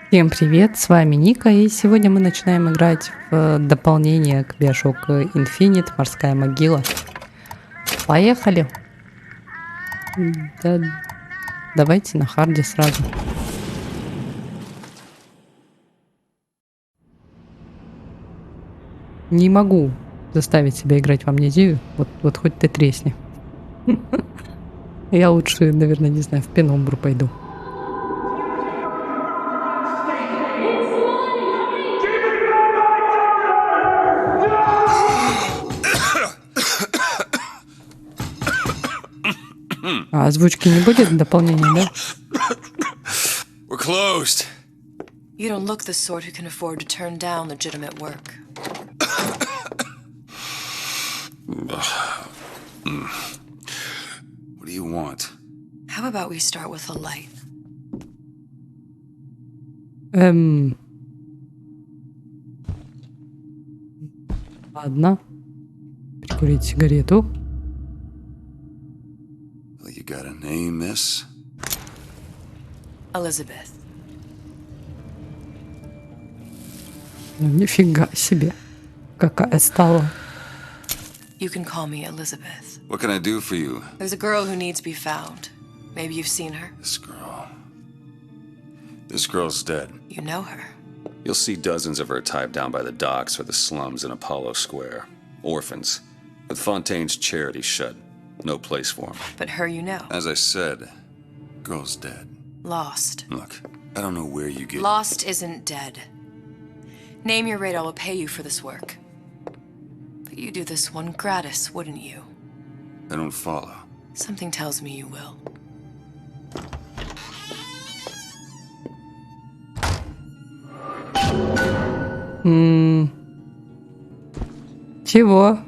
Всем привет, с вами Ника, и сегодня мы начинаем играть в дополнение к BioShock Infinite, морская могила. Поехали! Да, давайте на харде сразу. Не могу заставить себя играть в амнезию, вот хоть ты тресни. Я лучше, наверное, не знаю, в пеномбру пойду. А озвучки не будет дополнения, да? We're closed. You don't look the sort who can afford to turn down legitimate work. What do you want? How about we start with a light? Ладно. Прикурить сигарету. Well, you got a name, miss? Elizabeth. Ну, нифига себе. Какая стала. You can call me Elizabeth. What can I do for you? There's a girl who needs to be found. Maybe you've seen her. This girl. This girl's dead. You know her. You'll see dozens of her tied down by the docks or the slums in Apollo Square. Orphans. With Fontaine's charity shut. No place for them. But her you know. As I said, girl's dead. Lost. Look, I don't know where you get... Lost isn't dead. Name your rate, I will pay you for this work. But you do this one gratis, wouldn't you? I don't follow. Something tells me you will. Чего?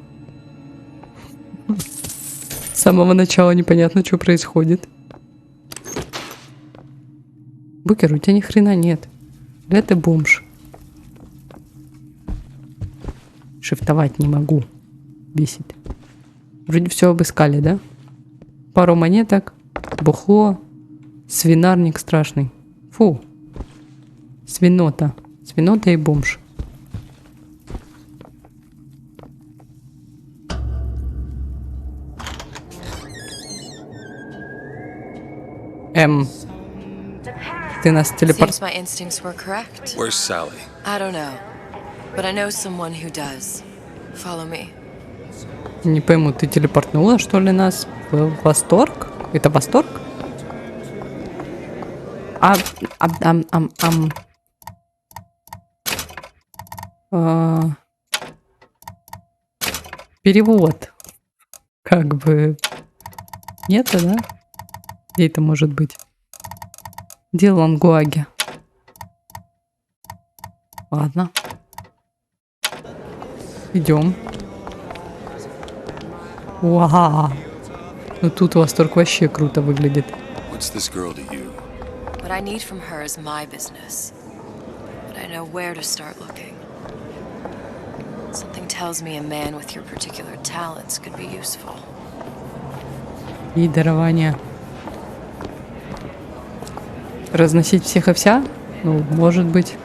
С самого начала непонятно, что происходит. Букер, у тебя ни хрена нет. Да ты бомж. Шифтовать не могу. Бесит. Вроде все обыскали, да? Пару монеток, бухло, свинарник страшный. Фу. Свинота. Свинота и бомж. Ты нас телепорт... Seems my instincts were correct. Where's Sally? I don't know. But I know someone who does. Follow me. Не пойму, ты телепортнула, что ли, нас в Восторг? Это Восторг? Перевод. Как бы... Нет, да? Где это может быть? Где Лангуаги? Ладно. Идем. Вау. Ну тут Восторг вообще круто выглядит. What's this girl to you? What I need from her is my business. But I know where to start looking. Something tells me a man with your particular talents could be useful. И дарование. Разносить всех и вся? Ну, может быть.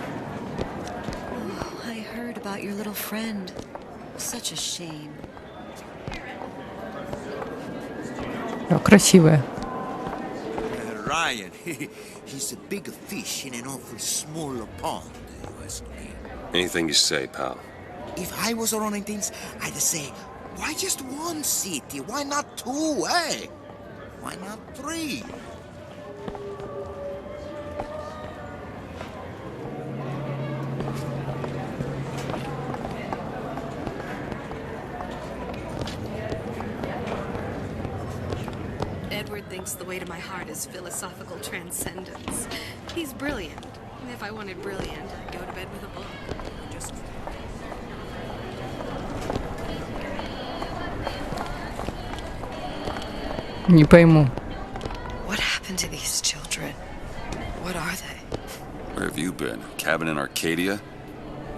I heard about your little friend. Such a shame. Красивая. Ryan, he's a big fish in an awful small pond. Anything you say, pal. If I was running things, I'd say, why just one city? Why not two, eh? Why not three? Edward thinks the way to my heart is philosophical transcendence. He's brilliant. And if I wanted brilliant, I'd go to bed with a book. Just... Не пойму. What happened to these children? What are they? Where have you been? Cabin in Arcadia?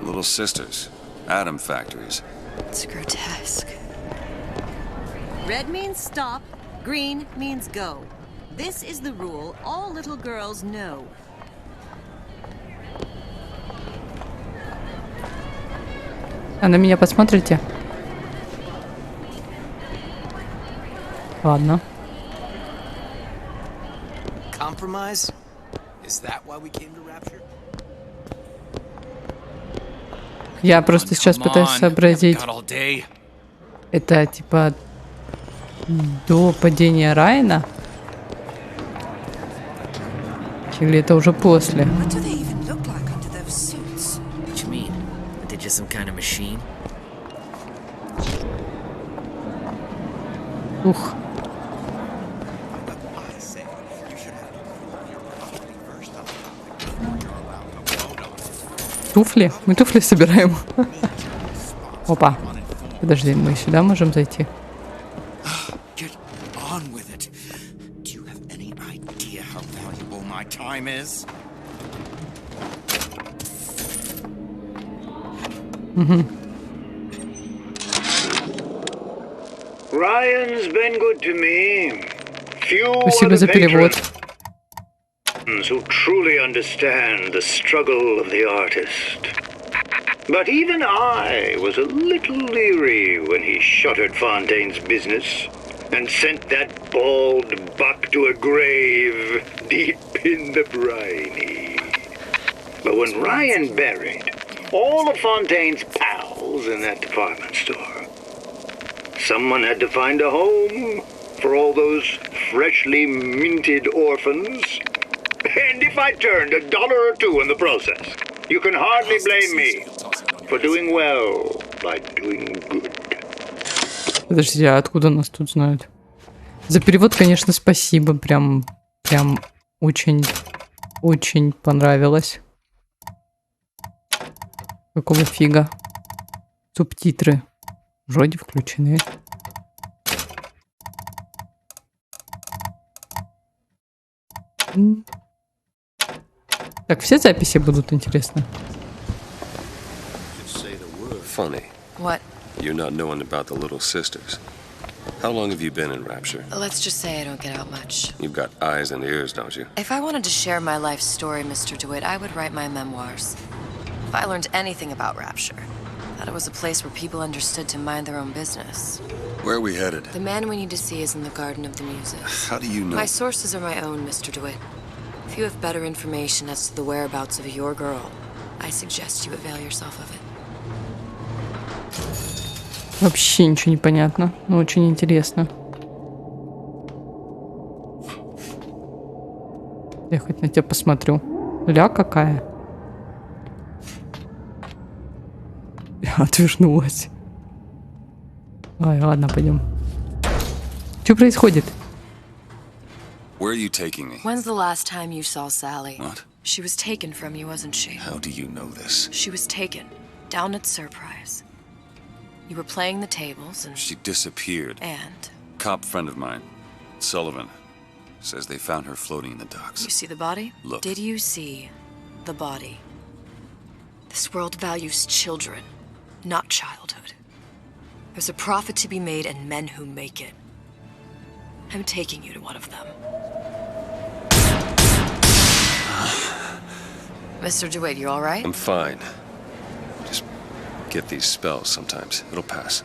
Little sisters. Atom factories. It's grotesque. Red means stop, green means go. This is the rule all little girls know. А на меня посмотрите? Ладно. Compromise? Is that why we came to Rapture? Я просто сейчас пытаюсь сообразить. Got all day. Это типа до падения Райана? Или это уже после? What do they even look like under those suits? What you mean? Are they just some kind of machine? Ух. Туфли? Мы туфли собираем. Опа. Подожди, мы сюда можем зайти? Get on with it. Do you have any idea how valuable my time is? Ryan's been good to me. Few Спасибо are за the перевод. patrons who truly understand the struggle of the artist. But even I was a little leery when he shuttered Fontaine's business and sent that bald buck to a grave deep in the briny. But when Ryan buried all of Fontaine's pals in that department store, someone had to find a home for all those freshly minted orphans. And if I turned $1 or $2 in the process, you can hardly blame me for doing well by doing good. Подожди, а откуда нас тут знают? За перевод, конечно, спасибо. Прям очень понравилось. Какого фига? Субтитры вроде включены. Так, все записи будут, интересно. Funny. What? You're not knowing about the little sisters. How long have you been in Rapture? Let's just say I don't get out much. You've got eyes and ears, don't you? If I wanted to share my life story, Mr. DeWitt, I would write my memoirs. If I learned anything about Rapture, that it was a place where people understood to mind their own business. Where are we headed? The man we need to see is in the Garden of the Muses. How do you know? My sources are my own, Mr. DeWitt. If you have better information as to the whereabouts of your girl, I suggest you avail yourself of it. Вообще ничего не понятно, но очень интересно. Я хоть на тебя посмотрю. Ля какая. Я отвернулась. Ай, ладно, пойдем. Что происходит? Where are you taking me? When's the last time you saw Sally? What? She was taken from you, wasn't she? How do you know this? She was taken, down at Surprise. You were playing the tables and... She disappeared. And? Cop friend of mine, Sullivan, says they found her floating in the docks. You see the body? Look. Did you see the body? This world values children, not childhood. There's a profit to be made and men who make it. I'm taking you to one of them. Mr. DeWitt, you all right? I'm fine. Just get these spells sometimes. It'll pass.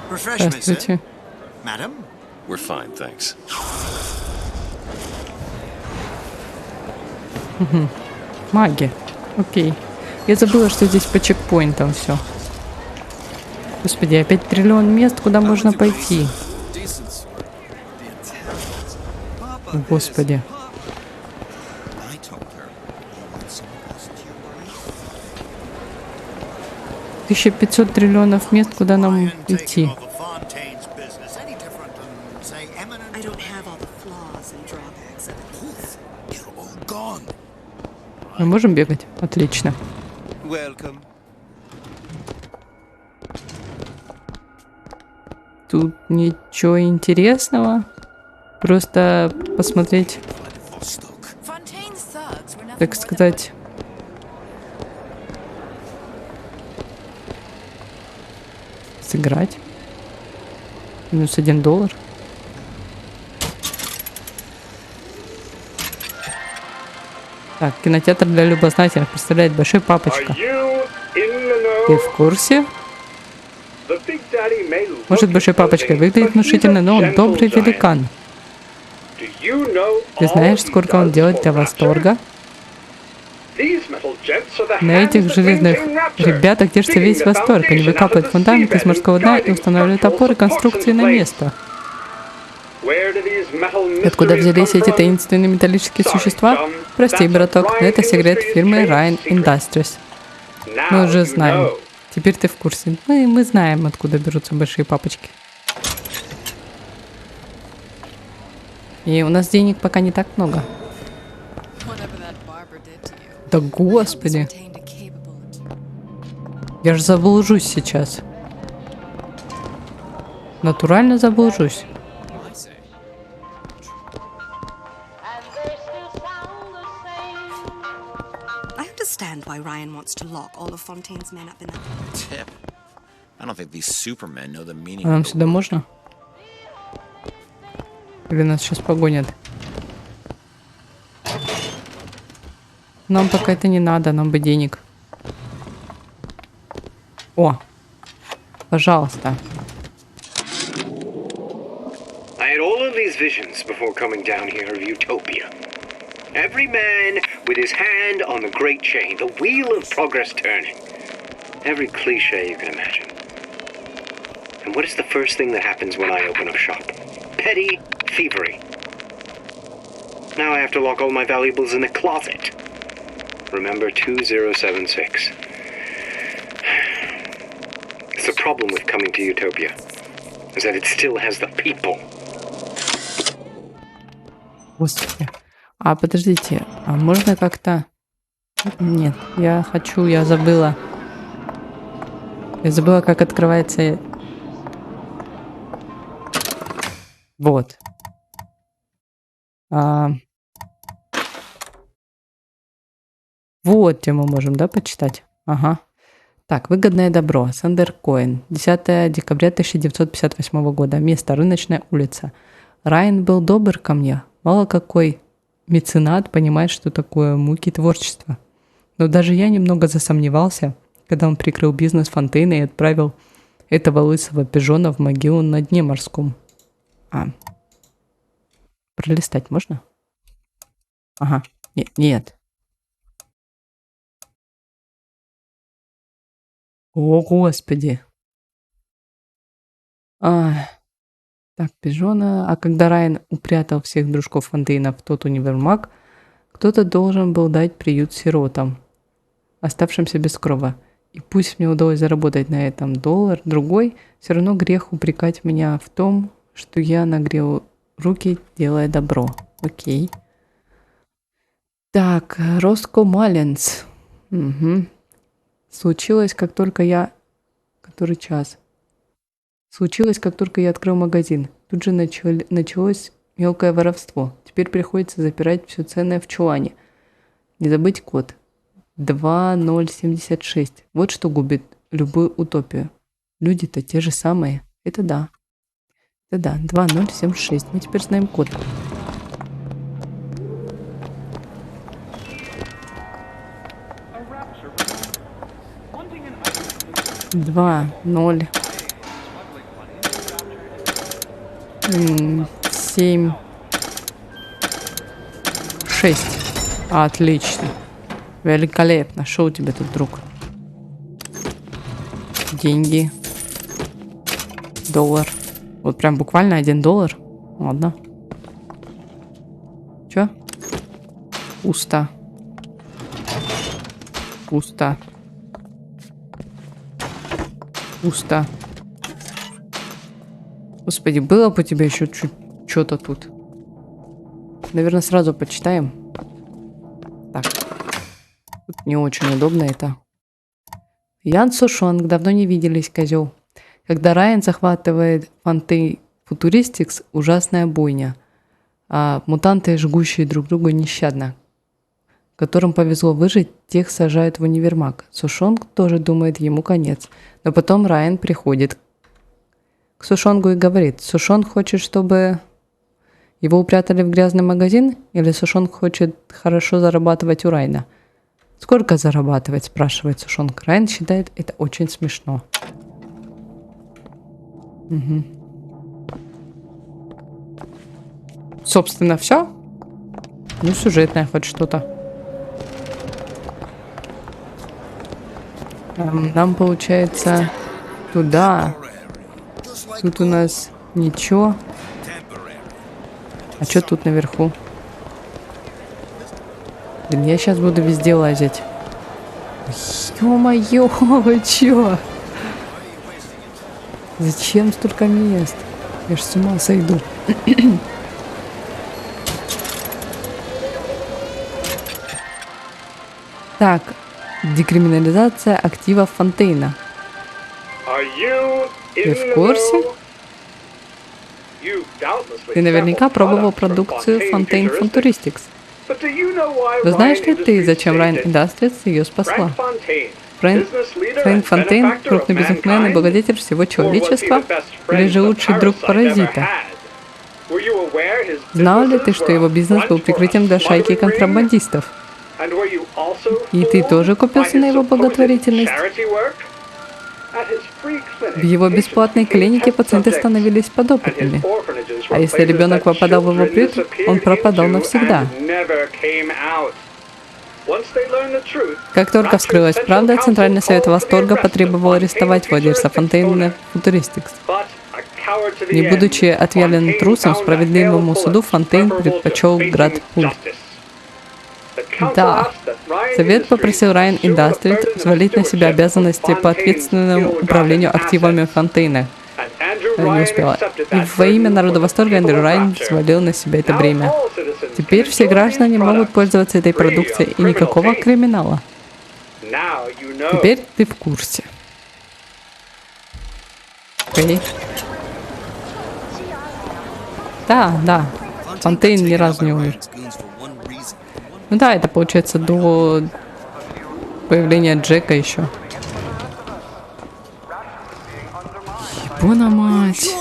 Refreshments, sir. Здравствуйте. Madam? We're fine, thanks. Маги. Окей. Я забыла, что здесь по чекпоинтам все. Господи, опять триллион мест, куда можно пойти. О, Господи. 1500 триллионов мест, куда нам идти. I don't have all the flaws and drawbacks of it. Мы можем бегать? Отлично. Тут ничего интересного. Просто посмотреть, так сказать, сыграть. Минус $1. Так, кинотеатр для любознательных представляет большой папочка. Ты в курсе? Может, большой папочка выглядит внушительно, но он добрый великан. Ты знаешь, сколько он делает для восторга? На этих железных ребятах держится весь восторг. Они выкапывают фундамент из морского дна и устанавливают опоры конструкции на место. Откуда взялись эти таинственные металлические существа? Прости, браток, но это секрет фирмы Ryan Industries. Мы уже знаем. Теперь ты в курсе. Мы знаем, откуда берутся большие папочки. И у нас денег пока не так много. Да господи. Я же заблужусь сейчас. Натурально заблужусь. Understand why Ryan wants to lock all of Fontaine's men up in that Tip. I don't think these supermen know the meaning. А нам сюда можно? Или нас сейчас погонят? Нам пока это не надо, нам бы денег. О, пожалуйста. I had all of these visions before coming down here of utopia. Every man with his hand on the great chain, the wheel of progress turning. Every cliche you can imagine. And what is the first thing that happens when I open up shop? Petty thievery. Now I have to lock all my valuables in the closet. Remember 2076. It's the problem with coming to Utopia, is that it still has the people. Господи. А подождите, а можно как-то... Нет, я забыла. Я забыла, как открывается... Вот. Вот, где мы можем, да, почитать? Ага. Так, выгодное добро. Сандер Коэн. 10 декабря 1958 года. Место: Рыночная улица. Райан был добр ко мне. Мало какой меценат понимает, что такое муки творчества. Но даже я немного засомневался, когда он прикрыл бизнес Фонтейна и отправил этого лысого пижона в могилу на дне морском. Пролистать можно? Ага. Нет. О, господи. Так, пижона. А когда Райан упрятал всех дружков Фонтейна в тот универмаг, кто-то должен был дать приют сиротам, оставшимся без крова. И пусть мне удалось заработать на этом $1, другой, все равно грех упрекать меня в том, что я нагрел руки, делая добро. Окей. Так, Роско Маллинс. Угу. Случилось, как только я... Который час? Случилось, как только я открыл магазин. Тут же началось мелкое воровство. Теперь приходится запирать все ценное в чулане. Не забыть код. 2076. Вот что губит любую утопию. Люди-то те же самые. Это да. 2076. Мы теперь знаем код. Два, 0, 7, 6. Отлично. Великолепно. Что у тебя тут, друг? Деньги. $1. Вот прям буквально $1. Ладно. Чё? Пусто. Пусто. Пусто. Господи, было бы у тебя еще что-то тут. Наверное, сразу почитаем. Так. Тут не очень удобно это. Ян Сушонг. Давно не виделись, козел. Когда Райан захватывает Фонтейн Футуристикс, ужасная бойня. А мутанты, жгущие друг друга нещадно. Которым повезло выжить, тех сажают в универмаг. Сушонг тоже думает, ему конец. Но потом Райан приходит к Сушонгу и говорит: Сушонг хочет, чтобы Его упрятали в грязный магазин, или Сушонг хочет хорошо зарабатывать у Райна? Сколько зарабатывать, спрашивает Сушонг. Райн считает это очень смешно. Угу. Собственно, все. Ну, сюжетное хоть что-то. Нам получается туда. Тут у нас ничего. А что тут наверху? Блин, я сейчас буду везде лазить. Ё-моё, вы чё? Зачем столько мест? Я ж с ума сойду. Так, декриминализация активов Фонтейна. Ты в курсе? Ты наверняка пробовал продукцию Fontaine Funturistics. Но знаешь ли ты, зачем Райн Industries ее спасла? Фрэнк Фонтейн – крупный бизнесмен и благодетель всего человечества, или же лучший друг паразита? Знал ли ты, что его бизнес был прикрытием для шайки контрабандистов? И ты тоже купился на его благотворительность? В его бесплатной клинике пациенты становились подопытными. А если ребенок попадал в его приют, он пропадал навсегда. Как только вскрылась правда, Центральный совет Восторга потребовал арестовать владельца Fontaine Funturistics. Не будучи отъявленным трусом, справедливому суду Фонтейн предпочел град пуль. Да. Совет попросил Райн Industries взвалить на себя обязанности по ответственному управлению активами Фонтейна. Она не успела. И во имя народа Восторга Эндрю Райн взвалил на себя это бремя. Теперь все граждане могут пользоваться этой продукцией и никакого криминала. Теперь ты в курсе. Окей. Да. Фонтейн ни разу не умер. Ну да, это получается до появления Джека еще. Ебана мать.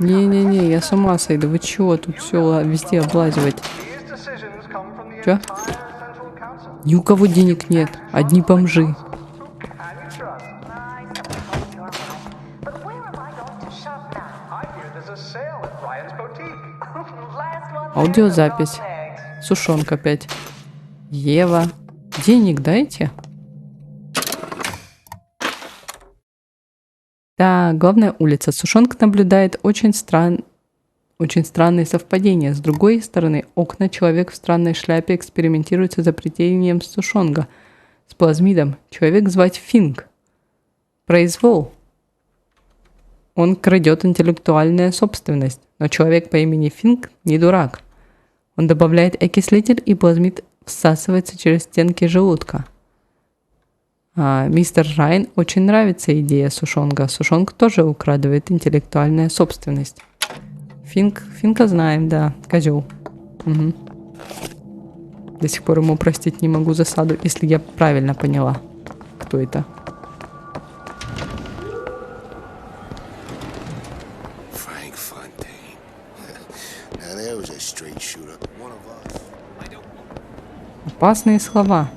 Не-не-не, я с ума сойду. Вы чего тут все везде облазивать? Че? Ни у кого денег нет. Одни бомжи. Аудиозапись. Сушонка опять. Ева. Денег дайте. Да, главная улица. Сушонка наблюдает очень странные совпадения. С другой стороны, окна, человек в странной шляпе экспериментирует с изобретением Сушонга. С плазмидом. Человек звать Финк. Произвол. Он крадет интеллектуальную собственность. Но человек по имени Финк не дурак. Он добавляет окислитель, и плазмид всасывается через стенки желудка. Мистер Райн очень нравится идея Сушонга. Сушонг тоже украдывает интеллектуальную собственность. Финка знаем, да, козел. Угу. До сих пор ему простить не могу засаду, если я правильно поняла, кто это. Опасные слова.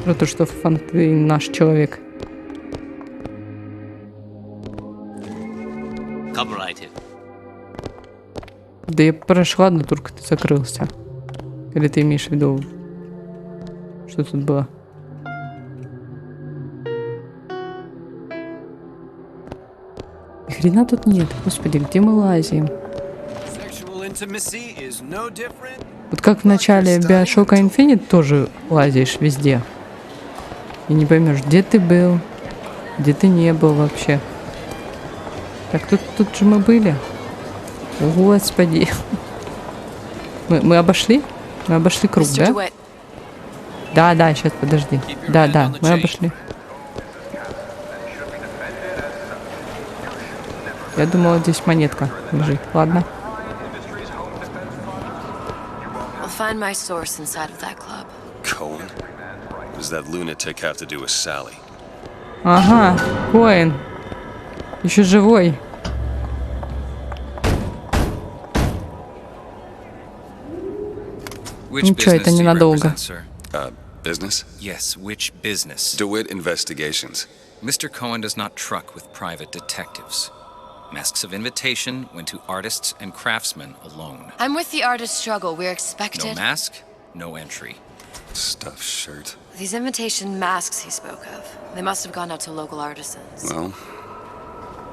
Про то, что Фонтейн наш человек. Да я прошла, но только ты закрылся. Или ты имеешь в виду, что тут было? Ни хрена тут нет. Господи, где мы лазим? Вот как в начале BioShock Infinite тоже лазишь везде. И не поймешь, где ты был, где ты не был вообще. Так, тут же мы были. О, Господи. Мы обошли? Мы обошли круг, да? Да, сейчас, подожди. Да, мы обошли. Я думала, здесь монетка лежит. Ладно. Find my source inside of that club. Cohen? What does that lunatic have to do with Sally? Ага, Коэн. Еще живой. Ничего, это ненадолго. Business? Yes, which business? DeWitt Investigations. Mr. Cohen does not truck with private detectives. Masks of invitation went to artists and craftsmen alone. I'm with the artist struggle. We're No expected. mask, no entry. Stuffed shirt. These invitation masks he spoke of. They must have gone out to local artisans. Well,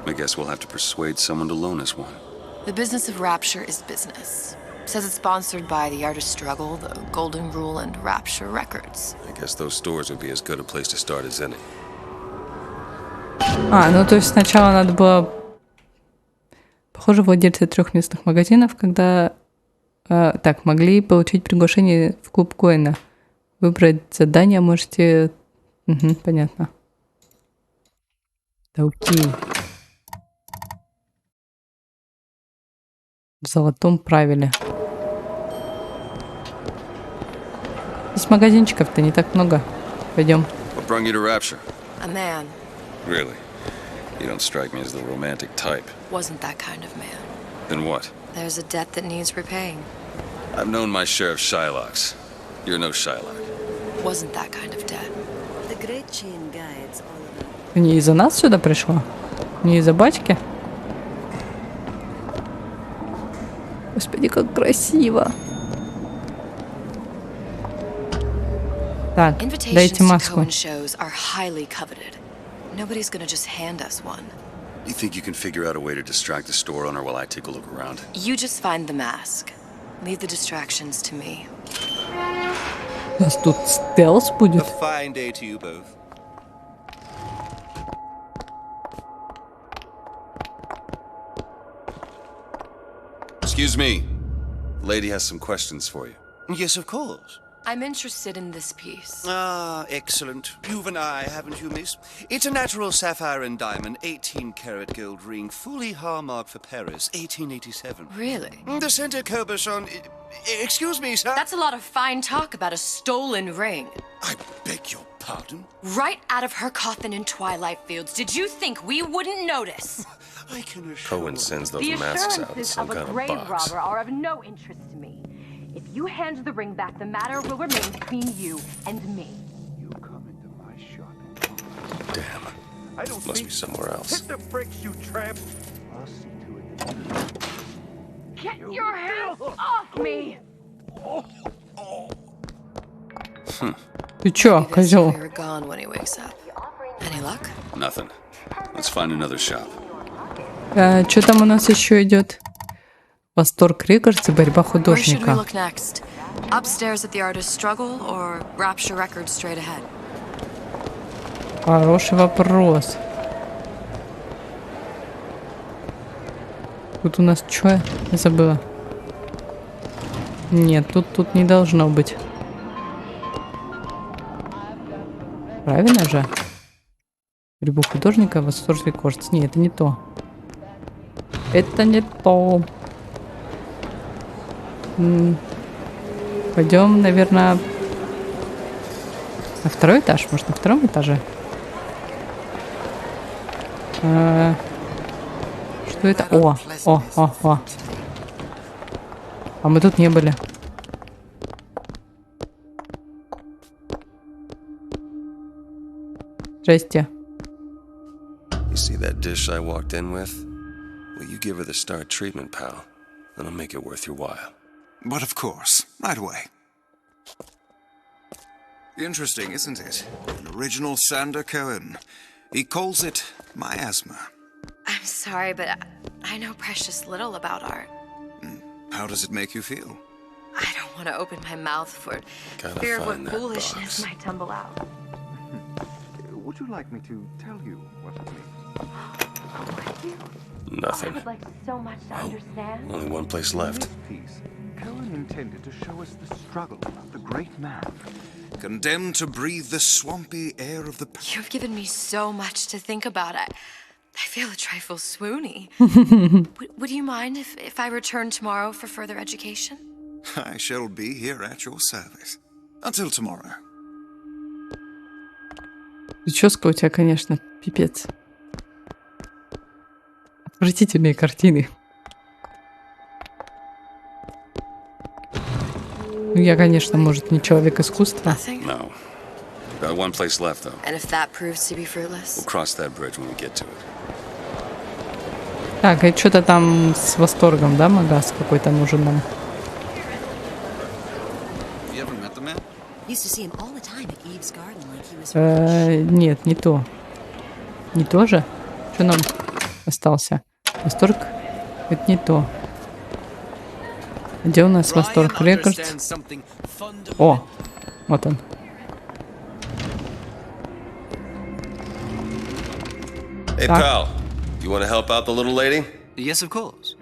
I guess we'll have to persuade someone to loan us one. The business of Rapture is business. Says it's sponsored by the artist struggle, the Golden Rule, and Rapture Records. I guess those stores would be as good a place to start as any. Ну то есть сначала надо было... Похоже, владельцы 3 местных магазинов, когда... так, могли получить приглашение в клуб Коэна. Выбрать задание можете... Угу, понятно. Да окей. В золотом правиле. Здесь магазинчиков-то не так много. Пойдем. What brought you to Rapture? A man. Really? You don't strike me as the romantic type. Wasn't that kind of man. Then what? There's a debt that needs repaying. I've known my share of Shylocks. You're no Shylock. Wasn't that kind of debt. The great chain guides all of them. Не из-за нас сюда пришла? Не из-за батьки? Господи, как красиво. Так, дайте маску. Shows are highly coveted. Nobody's gonna just hand us one. You think you can figure out a way to distract the store owner while I take a look around? You just find the mask. Leave the distractions to me. У нас тут стелс будет. A fine day to you both. Excuse me. Lady has some questions for you. Yes, of course. I'm interested in this piece. Ah, excellent. You've an eye, haven't you, miss? It's a natural sapphire and diamond, 18-karat gold ring, fully hallmarked for Paris, 1887. Really? The center cabochon... Excuse me, sir? That's a lot of fine talk about a stolen ring. I beg your pardon? Right out of her coffin in Twilight Fields. Did you think we wouldn't notice? I can assure... Cohen sends those masks out in some kind of box. Are of no interest to me. If you hand the ring back, the matter will remain between you and me. You come into my shop. Damn. I don't Must be somewhere else. Hit the bricks, you tramp. I'll see to it. Get your hands off me! Ты чё, козёл? We were gone when he wakes up. Any luck? Nothing. Let's find another shop. Что там у нас еще идет? Восторг Рекордс и борьба Where should we художника. look next? Upstairs at the artist struggle or Rapture Records straight ahead? Хороший вопрос. Тут у нас что? Я забыла. Нет, тут не должно быть. Правильно же? Борьбу художника, Восторг Рекордс. Нет, это не то. Это не то. Пойдем, наверное, на второй этаж. Может, на втором этаже? Что это? О. А мы тут не были. Здрасте. You see that dish I walked in with? Will you give her the star treatment, pal? That'll make it worth your while. But of course, right away. Interesting, isn't it? An original Sander Cohen. He calls it miasma. I'm sorry, but I know precious little about art. How does it make you feel? I don't want to open my mouth for Gotta fear of what find that foolishness box. might tumble out. Would you like me to tell you what it means? I Nothing. would like so much to understand. Only one place left. This piece, Cohen intended to show us the struggle of the great man. Condemned to breathe the swampy air of the... You've given me so much to think about. I feel a trifle swoony. Would you mind if I return tomorrow for further education? I shall be here at your service. Until tomorrow. Прическа у тебя, конечно, пипец. Отвратительные картины. Ну, я, конечно, может, не человек искусства. No. Got one place left, though. And if that proves to be fruitless? We'll cross that bridge when we get to it. Так, и что-то там с восторгом, да, магаз какой-то нужен нам? Нет, не то. Не то же? Что нам остался? Восторг? Это не то. Где у нас Восторг Рекордс? О, вот он. Hey, pal. You want to help out the little lady? Yes, of course.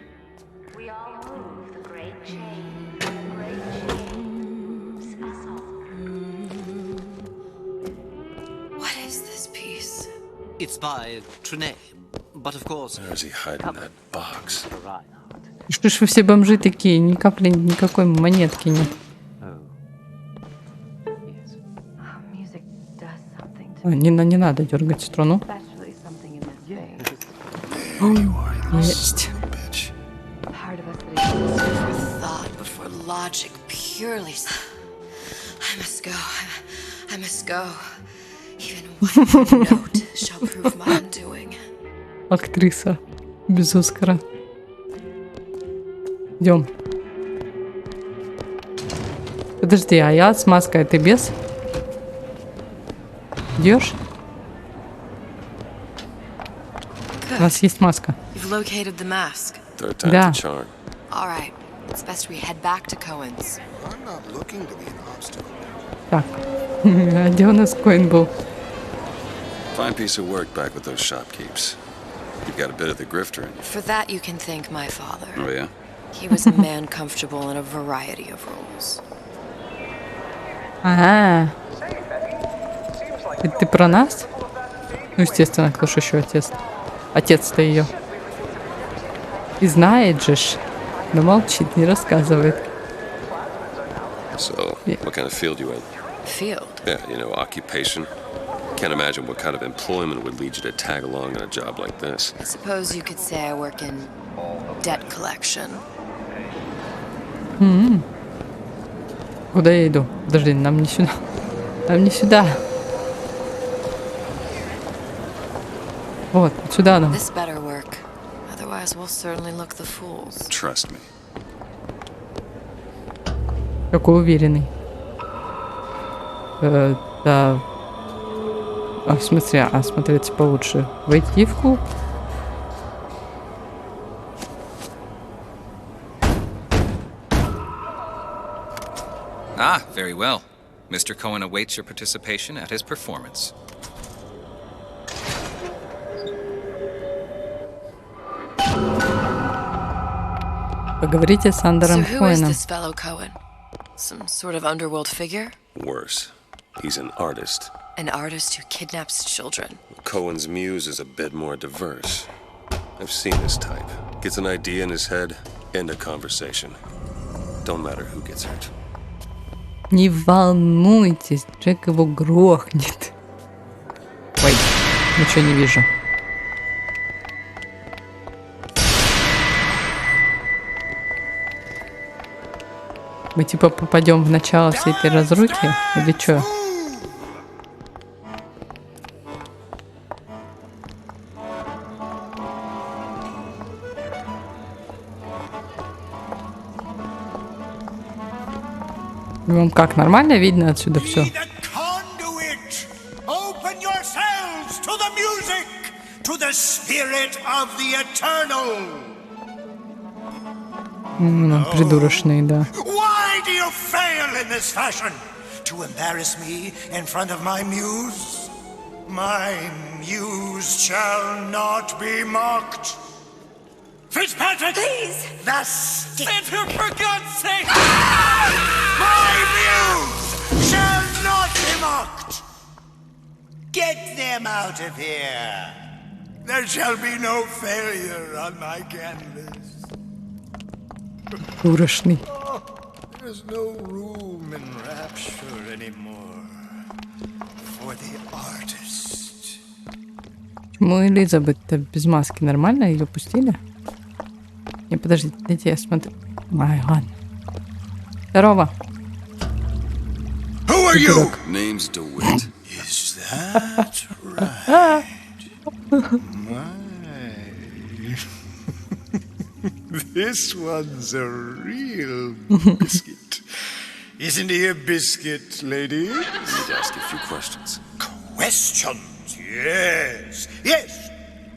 What is this piece? It's by Trine, but of course... Where is he hiding that box? Что ж вы все бомжи такие? Ни капли, никакой монетки нет. Не надо дергать струну. Есть. Актриса без Оскара. Идем. Подожди, а я с маской, ты без? Идешь? У нас есть маска. Да. Так. А где у нас Коин был? Fine piece of work back with those shopkeepers. You've got a bit of the grifter in you. For that you can thank my father. Oh, yeah? He was a man comfortable in a variety of roles. Ага. Это ты про нас? Ну, естественно, кто ж еще отец? Отец-то ее. И знает же ж. Но молчит, не рассказывает. So, what kind of field you in? Field? Yeah, you know, occupation. Can't imagine what kind of employment would lead you to tag along on a job like this. I suppose you could say I work in debt collection. Куда я иду? Подожди, нам не сюда. Нам не сюда. Вот, сюда нам. This better work. Otherwise we'll certainly look the fools. Trust me. Какой уверенный. Да. А в смысле, смотреться получше. Войти в клуб? Ah, very well. Mr. Cohen awaits your participation at his performance. Поговорите с Андером So who is this fellow Cohen? Some sort of underworld figure? Worse. He's an artist. An artist who kidnaps children. Cohen's muse is a bit more diverse. I've seen this type. Gets an idea in his head, end a conversation. Don't matter who gets hurt. Не волнуйтесь, Джек его грохнет. Ой, ничего не вижу. Мы типа попадем в начало всей этой разрухи? Или что? Вам как, нормально видно отсюда все? Придурочные, да. Why do you fail in this fashion? To embarrass me in front of my muse? My muse shall not be mocked. Fitzpatrick! Please! The stick! For God's sake! My muse shall not be mocked! Get them out of here! There shall be no failure on my canvas. Дурочный. There's no room in rapture anymore. for the artist. Почему элизабет-то без маски? Нормально? Ее пустили? Не, подождите, дайте я смотрю. Ай, ладно. Здорово. Who are you? Name's DeWitt. Is that right? My. This one's a real biscuit. Isn't he a biscuit, lady? I need to ask you a few questions. Questions, yes. Yes.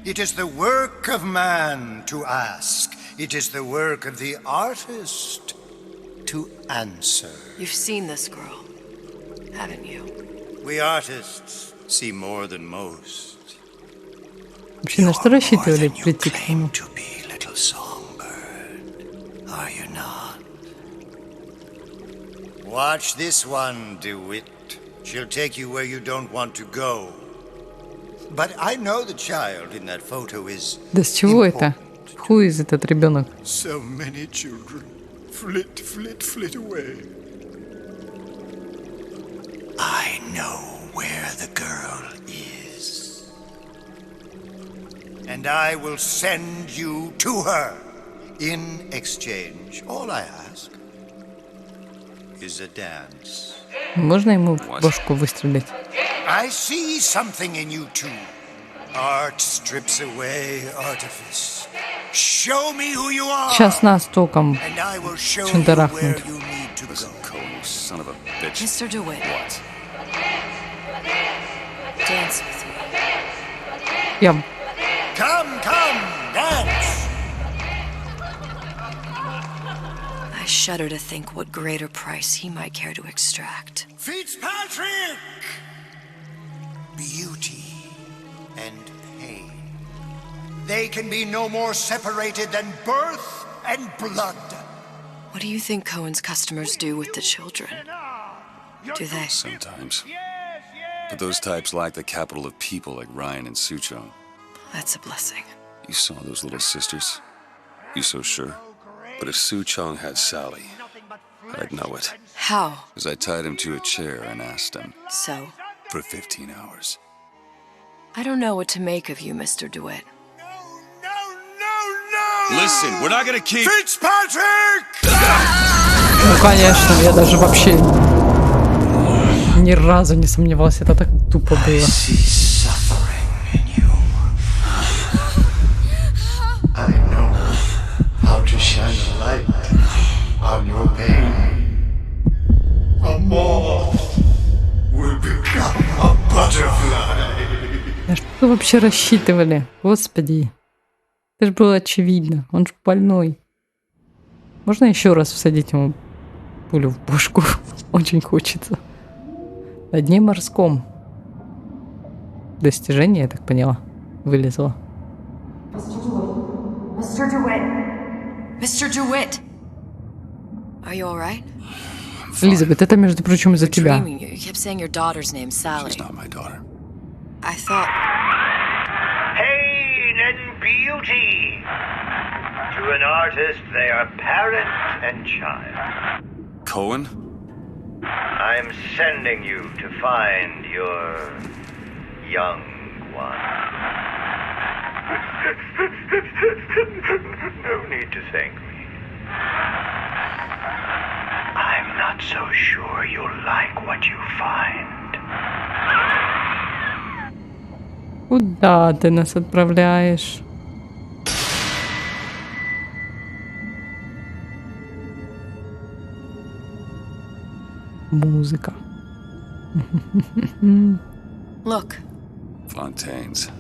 It is the work of man to ask. It is the work of the artist to answer. You've seen this girl, haven't you? We artists see more than most. Вообще, на что рассчитывали прийти к нему? To be little songbird, are you not? Watch this one, DeWitt. She'll take you where you don't want to go. But I know the child in that photo is. Да с чего это? Who is этот ребенок? So many children flit, flit, flit away. I know where the girl is. And I will send you to her. In exchange, all I ask is a dance. Можно ему в башку выстрелить? I see something in you too. Art strips away artifice. Show me who you are. Сейчас нас током And I will show you шандарахнут. where you need to Listen, go. Cohen, you son of a bitch. Mr. DeWitt, What? dance with me. Я... Come, dance. I shudder to think what greater price he might care to extract. Fitzpatrick! Beauty and pain. They can be no more separated than birth and blood. What do you think Cohen's customers do with the children? Do they? Sometimes. But those types lack the capital of people like Ryan and Suchong. That's a blessing. You saw those little sisters? You so sure? But if Suchong had Sally, I'd know it. How? Because I tied him to a chair and asked him. So? For 15 hours. I don't know what to make of you, Mr. DeWitt. Listen, we're not gonna keep... Fitzpatrick! Ну, конечно, я даже вообще ни разу не сомневалась. Это так тупо было. I know how to shine a light on your pain. A moth will become a butterfly. На что вы вообще рассчитывали? Господи. Это же было очевидно. Он же больной. Можно еще раз всадить ему пулю в башку? Очень хочется. На дне морском. Достижение, я так поняла, вылезло. Mr. DeWitt! Mr. DeWitt! Are you all right? Элизабет, это, между прочим, из-за тебя. Dreaming. You kept saying your daughter's name, Sally. She's not my daughter. I thought... Pain and beauty. To an artist, they are parent and child. Cohen? I'm sending you to find your young one. No need to thank me. I'm not so sure you'll like what you find. Куда ты нас отправляешь? Музыка. Look. Fontaine's.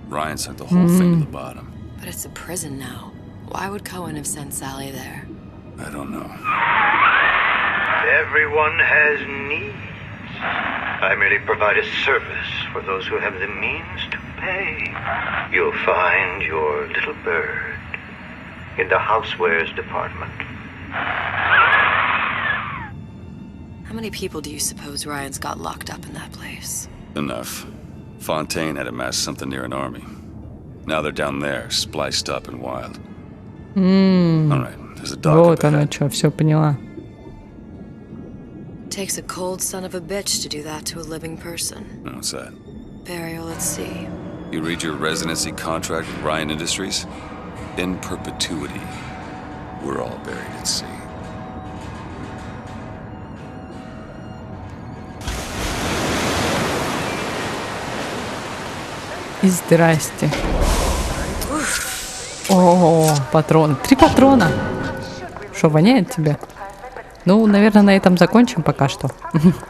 Ryan sent the whole thing to the bottom. But it's a prison now. Why would Cohen have sent Sally there? I don't know. Everyone has needs. I merely provide a service for those who have the means to pay. You'll find your little bird in the housewares department. How many people do you suppose Ryan's got locked up in that place? Enough. Fontaine had amassed something near an army. Now they're down there, spliced up and wild. All right, there's a dock Вот up она ahead. что, все поняла. Takes a cold son of a bitch to do that to a living person. What's that? Burial at sea. You read your residency contract with Ryan Industries? In perpetuity, we're all buried at sea. И здрасте. О, патрон. 3 патрона. Что, воняет тебе? Ну, наверное, на этом закончим пока что.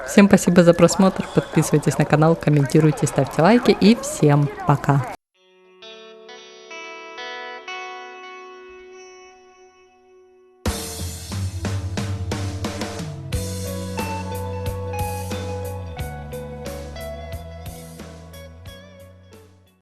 Всем спасибо за просмотр. Подписывайтесь на канал, комментируйте, ставьте лайки. И всем пока.